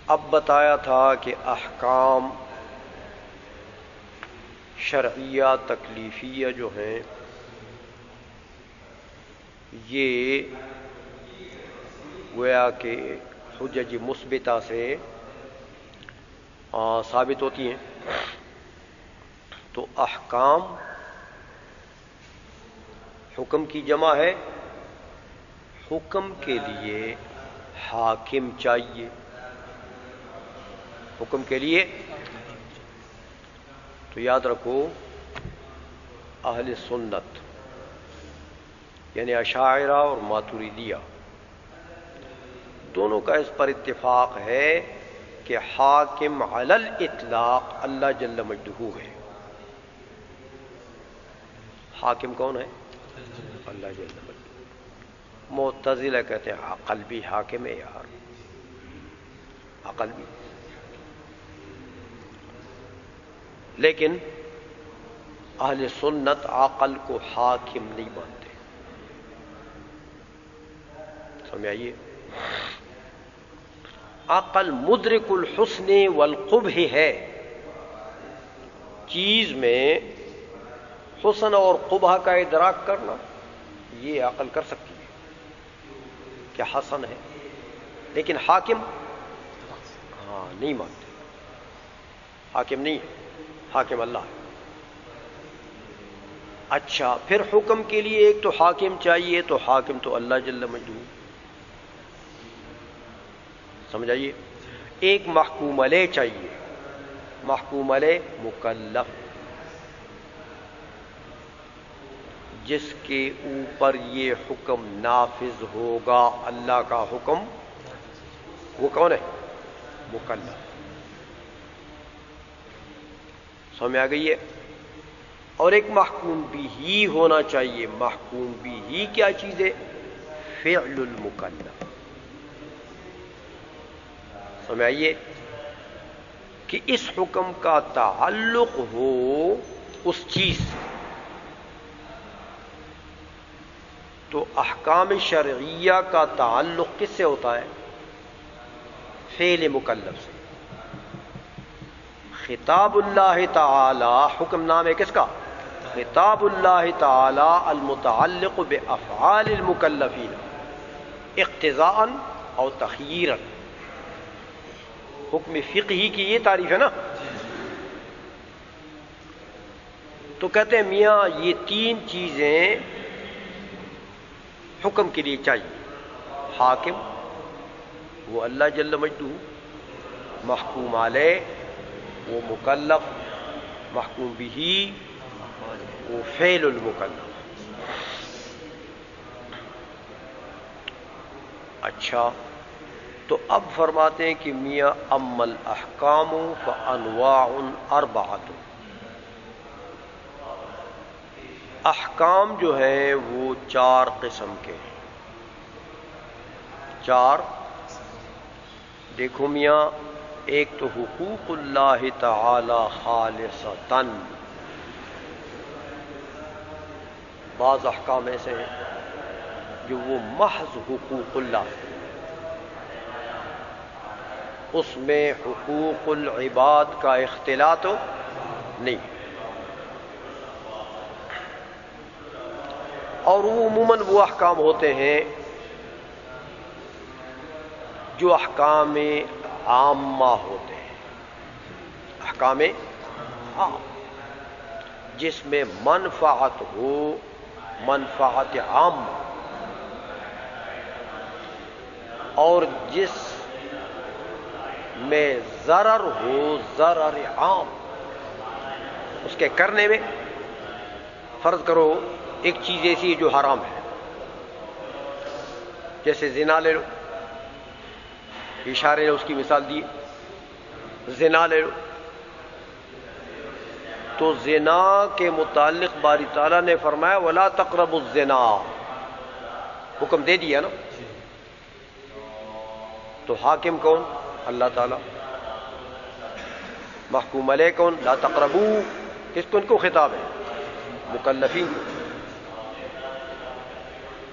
اب بتایا تھا کہ احکام شرعیہ تکلیفیہ جو ہیں یہ گویا کہ حجج مثبتہ سے ثابت ہوتی ہیں. تو احکام حکم کی جمع ہے. حکم کے لیے حاکم چاہیے. حکم کے لیے تو یاد رکھو اہل سنت یعنی اشاعرہ اور ماتریدیہ دونوں کا اس پر اتفاق ہے کہ حاکم علی الاطلاق اللہ جل مجدہ ہے. حاکم کون ہے؟ اللہ جل مجدہ. معتزلہ کہتے ہیں عقل بھی حاکم ہے یار، عقل بھی. لیکن اہل سنت عقل کو حاکم نہیں مانتے. سمجھ آئیے؟ عقل مدرک الحسن والقبح ہے. چیز میں حسن اور قبح کا ادراک کرنا یہ عقل کر سکتی ہے کہ حسن ہے، لیکن حاکم نہیں مانتے. حاکم نہیں ہے، حاکم اللہ ہے. اچھا، پھر حکم کے لیے ایک تو حاکم چاہیے، تو حاکم تو اللہ جل مجدہ. سمجھ آئیے؟ ایک محکوم علیہ چاہیے. محکوم علیہ مکلف، جس کے اوپر یہ حکم نافذ ہوگا، اللہ کا حکم، وہ کون ہے؟ مکلف. سمجھ آ گئی ہے؟ اور ایک محکوم بھی ہی ہونا چاہیے. محکوم بھی ہی کیا چیز ہے؟ فعل المکلف. سمجھ آئیے؟ کہ اس حکم کا تعلق ہو اس چیز سے. تو احکام شرعیہ کا تعلق کس سے ہوتا ہے؟ فعل مکلف سے. خطاب اللہ تعالی، حکم نام ہے کس کا؟ خطاب اللہ تعالی المتعلق بافعال المکلفین اقتضاء اور تخییرا. حکم فقہی کی یہ تعریف ہے نا. تو کہتے ہیں میاں یہ تین چیزیں حکم کے لیے چاہیے. حاکم وہ اللہ جل مجدہ، محکوم علیہ وہ مکلف، محکوم بھی وہ فعل المکلف. اچھا، تو اب فرماتے ہیں کہ میاں اما الاحکام فانواع اربعۃ. احکام جو ہیں وہ چار قسم کے ہیں. چار دیکھو میاں، ایک تو حقوق اللہ تعالی خالصتاً. بعض احکام ایسے ہیں جو وہ محض حقوق اللہ، اس میں حقوق العباد کا اختلاط نہیں. اور وہ عموماً وہ احکام ہوتے ہیں جو احکام عامہ ہوتے ہیں. احکام عام جس میں منفعت ہو، منفعت عامہ، اور جس میں ضرر ہو، ضرر عام. اس کے کرنے میں فرض کرو ایک چیز ایسی ہے جو حرام ہے، جیسے زنا لے لو، اشارے نے اس کی مثال دی، زنا لے لو، تو زنا کے متعلق باری تعالیٰ نے فرمایا ولا تقربوا الزنا، حکم دے دیا نا. تو حاکم کون؟ اللہ تعالیٰ. محکوم علیہ کون؟ لا تقربوا. کس کو؟ ان کو خطاب ہے، مکلفین کو.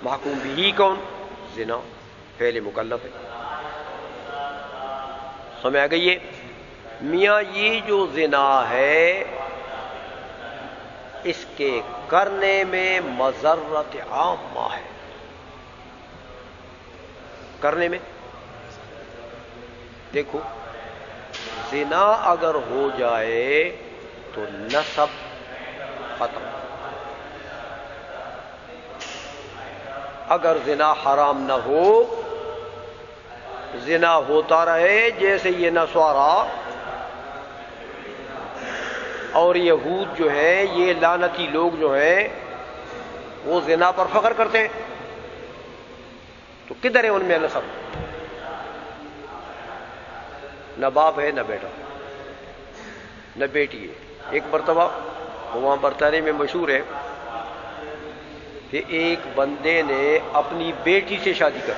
محکوم بھی کون؟ زنا، فعل مکلف ہے. سمجھ آ گئی ہے؟ میاں یہ جو زنا ہے اس کے کرنے میں مضرت عامہ ہے. کرنے میں دیکھو، زنا اگر ہو جائے تو نسب ختم. اگر زنا حرام نہ ہو، زنا ہوتا رہے، جیسے یہ نصارا اور یہود جو ہیں، یہ لعنتی لوگ جو ہیں وہ زنا پر فخر کرتے ہیں، تو کدھر ہے ان میں نسب؟ نہ باپ ہے، نہ بیٹا، نہ بیٹی ہے. ایک مرتبہ وہاں برطانیہ میں مشہور ہے کہ ایک بندے نے اپنی بیٹی سے شادی کر،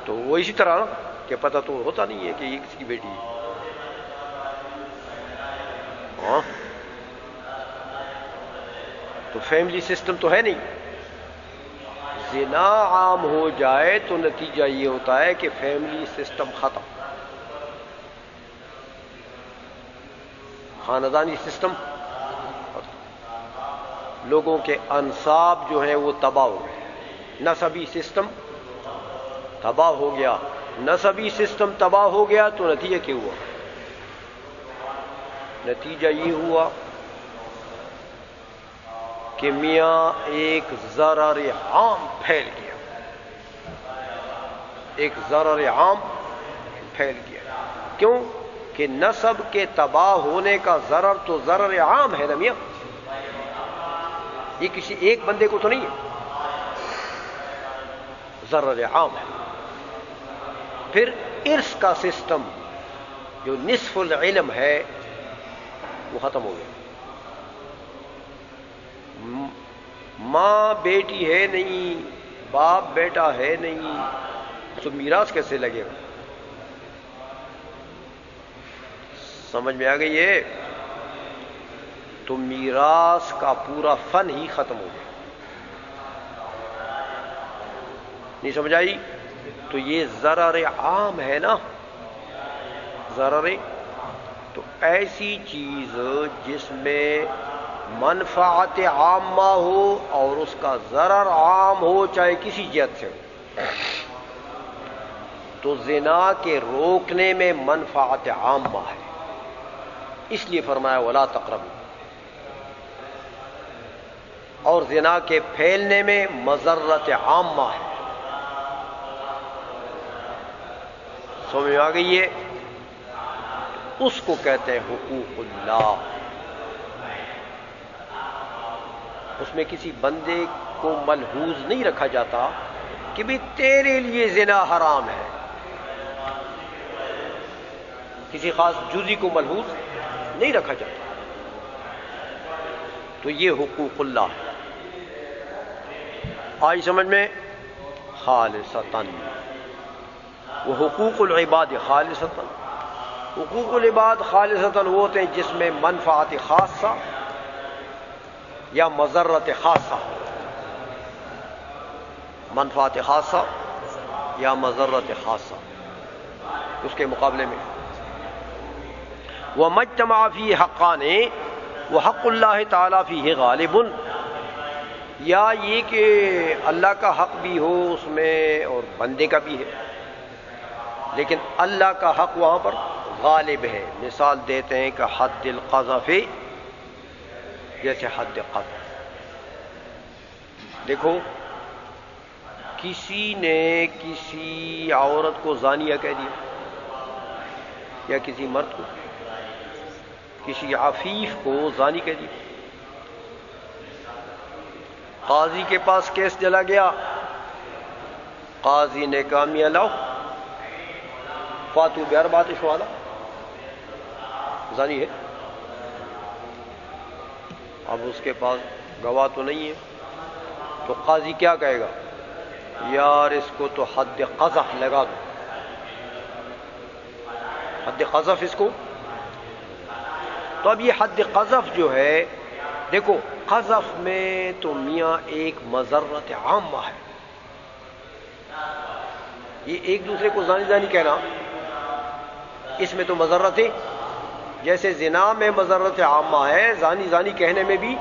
تو وہ اسی طرح کہ پتہ تو ہوتا نہیں ہے کہ یہ کس کی بیٹی ہے. ہاں تو فیملی سسٹم تو ہے نہیں. زنا عام ہو جائے تو نتیجہ یہ ہوتا ہے کہ فیملی سسٹم ختم، خاندانی سسٹم ختم، لوگوں کے انساب جو ہیں وہ تباہ ہو گئے، نسبی سسٹم تباہ ہو گیا. نسبی سسٹم تباہ ہو گیا تو نتیجہ کیا ہوا؟ نتیجہ یہ ہوا کہ میاں ایک ضرر عام پھیل گیا، ایک ضرر عام پھیل گیا. کیوں؟ کہ نسب کے تباہ ہونے کا ضرر تو ضرر عام ہے نا میاں، یہ کسی ایک بندے کو تو نہیں ہے، ضرر عام ہے. پھر ارث کا سسٹم جو نصف العلم ہے وہ ختم ہو گیا. ماں بیٹی ہے نہیں، باپ بیٹا ہے نہیں، تو میراث کیسے لگے گا؟ سمجھ میں آ گئی ہے؟ تو میراث کا پورا فن ہی ختم ہو گیا. نہیں سمجھ آئی؟ تو یہ ضرر عام ہے نا. ضرر تو ایسی چیز جس میں منفعت عامہ ہو اور اس کا ضرر عام ہو، چاہے کسی جہت سے ہو، تو زنا کے روکنے میں منفعت عامہ ہے، اس لیے فرمایا ولا تقربوا. اور زنا کے پھیلنے میں مضرت عامہ ہے. سمجھ آ گئی ہے؟ اس کو کہتے ہیں حقوق اللہ. اس میں کسی بندے کو ملحوظ نہیں رکھا جاتا کہ بھی تیرے لیے زنا حرام ہے، کسی خاص جزی کو ملحوظ نہیں رکھا جاتا. تو یہ حقوق اللہ ہے. آئی سمجھ میں؟ خالصتاً. وہ حقوق العباد خالصتاً. حقوق العباد خالصتاً وہ ہوتے ہیں جس میں منفعت خاصہ یا مضرت خاصہ، منفعت خاصہ یا مضرت خاصہ. اس کے مقابلے میں وَمَجْتَمَعَ فِيهِ حَقَّانِ وَحَقُّ اللَّهِ تَعَالَى فِيهِ غَالِبٌ، یا یہ کہ اللہ کا حق بھی ہو اس میں اور بندے کا بھی ہے، لیکن اللہ کا حق وہاں پر غالب ہے. مثال دیتے ہیں کہ حد القذف، جیسے حد قذف. دیکھو کسی نے کسی عورت کو زانیہ کہہ دیا، یا کسی مرد کو، کسی عفیف کو زانی کہہ دیا، قاضی کے پاس کیس چلا گیا، قاضی نے کہا میاں لاؤ فاتو باربعۃ شہداء، زانی ہے، اب اس کے پاس گواہ تو نہیں ہے، تو قاضی کیا کہے گا؟ یار اس کو تو حد قذف لگا دو، حد قذف اس کو۔ تو اب یہ حد قذف جو ہے، دیکھو قذف میں تو میاں ایک مضرت عامہ ہے، یہ ایک دوسرے کو زانی زانی کہنا، اس میں تو مضرت ہے، جیسے زنا میں مضرت عامہ ہے، زانی زانی کہنے میں بھی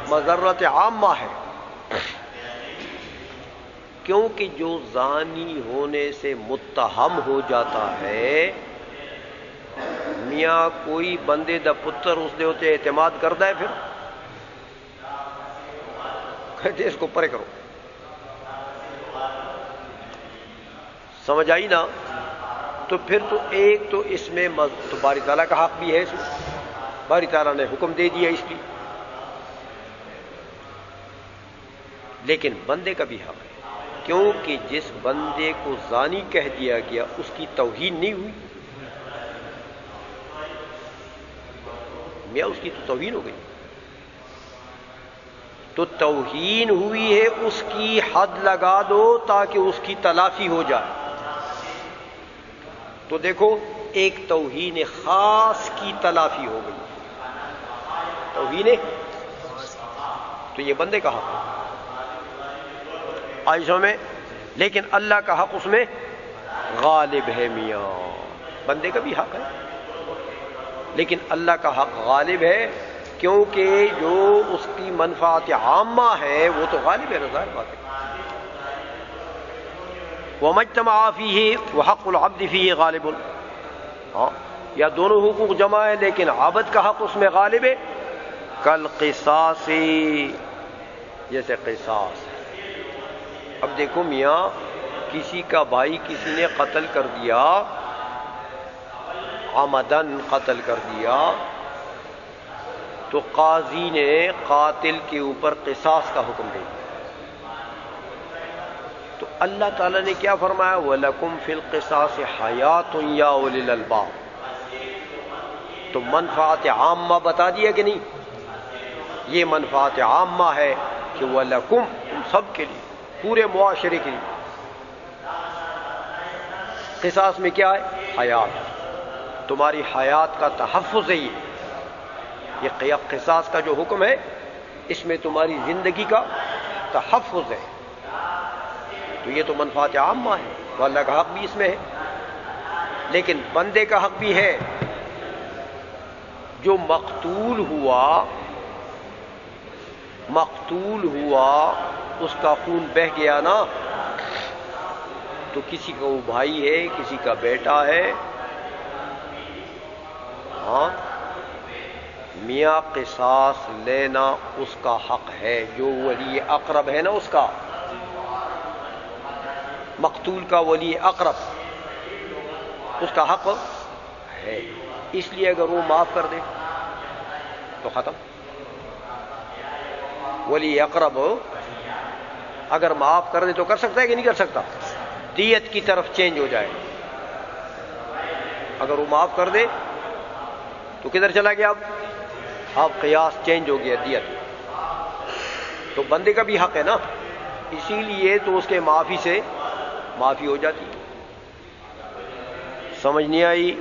مضرت عامہ ہے، کیونکہ جو زانی ہونے سے متہم ہو جاتا ہے، میاں کوئی بندے دا پتر اس دے ہوتے اعتماد کرتا ہے، پھر کہتے اس کو پرے کرو، سمجھ آئی نا؟ تو پھر تو ایک تو اس میں تو باری تعالیٰ کا حق بھی ہے، اس میں باری تعالیٰ نے حکم دے دیا اس لیے، لیکن بندے کا بھی حق ہے، کیونکہ جس بندے کو زانی کہہ دیا گیا اس کی توہین نہیں ہوئی، میاں اس کی تو توہین ہو گئی، تو توہین ہوئی ہے، اس کی حد لگا دو تاکہ اس کی تلافی ہو جائے۔ تو دیکھو ایک توہین خاص کی تلافی ہو گئی، توہین تو یہ بندے کا حق ہے عائشہ میں، لیکن اللہ کا حق اس میں غالب ہے، میاں بندے کا بھی حق ہے لیکن اللہ کا حق غالب ہے، کیونکہ جو اس کی منفعت عامہ ہے وہ تو غالب ہے، ظاہر بات ہے۔ وَمَا اجْتَمَعَ فِيهِ وَحَقُّ الْعَبْدِ فِيهِ غَالِبٌ، ہاں یا دونوں حقوق جمع ہے لیکن عبد کا حق اس میں غالب ہے، کالقصاص، جیسے قصاص۔ اب دیکھو میاں، کسی کا بھائی کسی نے قتل کر دیا، عمدن قتل کر دیا، تو قاضی نے قاتل کے اوپر قصاص کا حکم دے دیا، تو اللہ تعالیٰ نے کیا فرمایا؟ وَلَكُمْ فِي الْقِصَاصِ حَيَاةٌ يَا أُولِي الْأَلْبَابِ، تو منفعت عامہ بتا دیا کہ نہیں؟ یہ منفعت عامہ ہے کہ وَلَكُمْ، تم سب کے لیے، پورے معاشرے کے لیے۔ قصاص میں کیا ہے؟ حیات، تمہاری حیات کا تحفظ ہے، یہ قصاص کا جو حکم ہے اس میں تمہاری زندگی کا تحفظ ہے، تو یہ تو منفعت عامہ ہے، تو اللہ کا حق بھی اس میں ہے، لیکن بندے کا حق بھی ہے۔ جو مقتول ہوا اس کا خون بہہ گیا نا، تو کسی کا وہ بھائی ہے، کسی کا بیٹا ہے، ہاں میاں قصاص لینا اس کا حق ہے، جو ولی اقرب ہے نا، اس کا مقتول کا ولی اقرب، اس کا حق ہے، اس لیے اگر وہ معاف کر دے تو ختم۔ ولی اقرب اگر معاف کر دے تو کر سکتا ہے کہ نہیں کر سکتا؟ دیت کی طرف چینج ہو جائے، اگر وہ معاف کر دے تو کدھر چلا گیا؟ اب قیاس چینج ہو گیا، دیت، تو بندے کا بھی حق ہے نا، اسی لیے تو اس کے معافی سے معافی ہو جاتی۔ سمجھ نہیں آئی؟